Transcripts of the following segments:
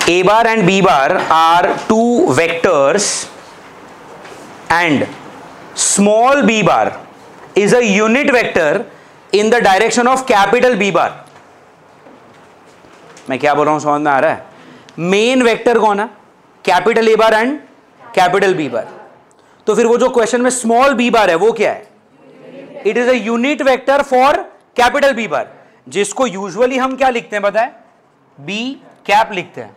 A bar and B bar are two vectors and small b bar is a unit vector in the direction of capital B bar. मैं क्या बोल रहा हूं समझ में आ रहा है? मेन वेक्टर कौन है? Capital A bar and capital B bar. तो फिर वो जो क्वेश्चन में स्मॉल बी बार है वो क्या है? It is a unit vector for capital B bar, जिसको यूजुअली हम क्या लिखते हैं पता है? बी कैप लिखते हैं.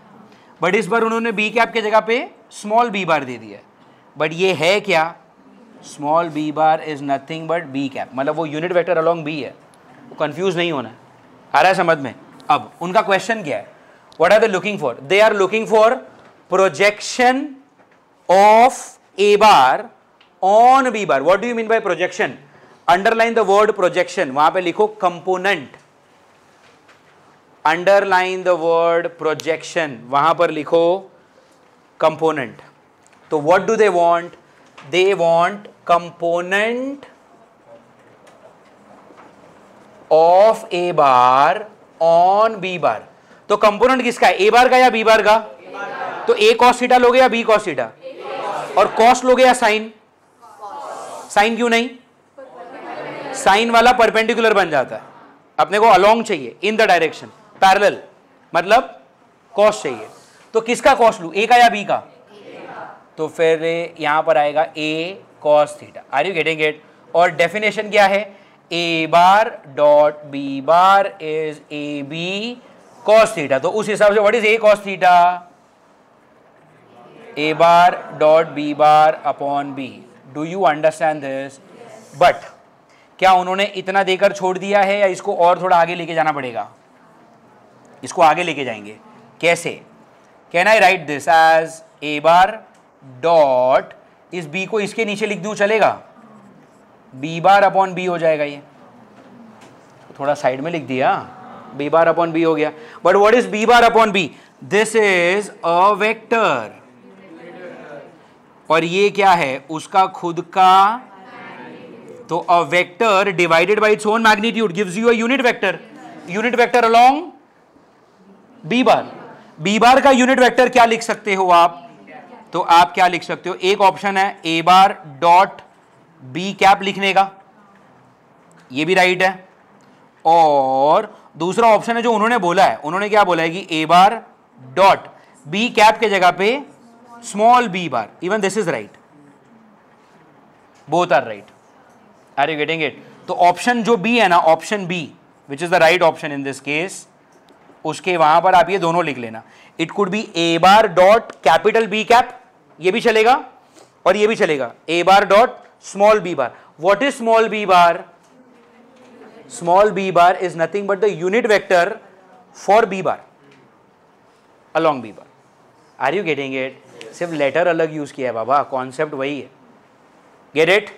बट इस बार उन्होंने बी कैप के जगह पे स्मॉल बी बार दे दिया. बट ये है क्या? Small B bar is nothing but B cap. मतलब वो यूनिट वेक्टर अलोंग बी है. कंफ्यूज नहीं होना. आ रहा है समझ में? अब उनका क्वेश्चन क्या है? What are they looking for? They are looking for projection of A bar on B bar. What do you mean by projection? Underline the word projection. वहां पे लिखो component. Underline the word projection, वहां पर लिखो component. तो what do they want? They want component of A bar on B bar. तो component किसका है? ए बार का या बी बार का? तो ए कॉस थीटा लोगे या बी कॉस थीटा? और कॉस लोगे या साइन? साइन क्यों नहीं? साइन वाला परपेंडिकुलर बन जाता है. अपने को अलोंग चाहिए, इन द डायरेक्शन, पैरेलल, मतलब कॉस चाहिए. तो किसका कॉस लूं? ए का या बी का? तो फिर यहां पर आएगा A cos theta. Are you getting it? और डेफिनेशन क्या है? A bar dot B bar is A B cos theta. तो उस हिसाब से what is A cos theta? A bar dot B bar upon B. Do you understand this? But क्या उन्होंने इतना देकर छोड़ दिया है या इसको और थोड़ा आगे लेके जाना पड़ेगा? इसको आगे लेके जाएंगे. कैसे? Can I write this as A bar dot, इस बी को इसके नीचे लिख दूं चलेगा? बी बार अपॉन बी हो जाएगा. ये थोड़ा साइड में लिख दिया, बी बार अपॉन बी हो गया. But what is B bar upon B? This is a vector. और ये क्या है? उसका खुद का. तो a vector divided by its own magnitude gives you a unit vector. Unit vector along B bar. B bar का यूनिट वेक्टर क्या लिख सकते हो आप? तो आप क्या लिख सकते हो? एक ऑप्शन है A bar dot B cap लिखने का, ये भी राइट है. और दूसरा ऑप्शन है जो उन्होंने बोला है. उन्होंने क्या बोला है कि A bar dot B cap के जगह पे small B bar. Even this is right. Both are right. Are you getting it? तो ऑप्शन जो बी है ना, option B which is the right option in this case, उसके वहां पर आप ये दोनों लिख लेना. It could be A bar dot capital B cap, ये भी चलेगा और ये भी चलेगा. A bar dot small B bar. What is small B bar? Small B bar is nothing but the unit vector for B bar along B bar. Are you getting it? सिर्फ letter अलग use किया है बाबा, concept वही है. Get it?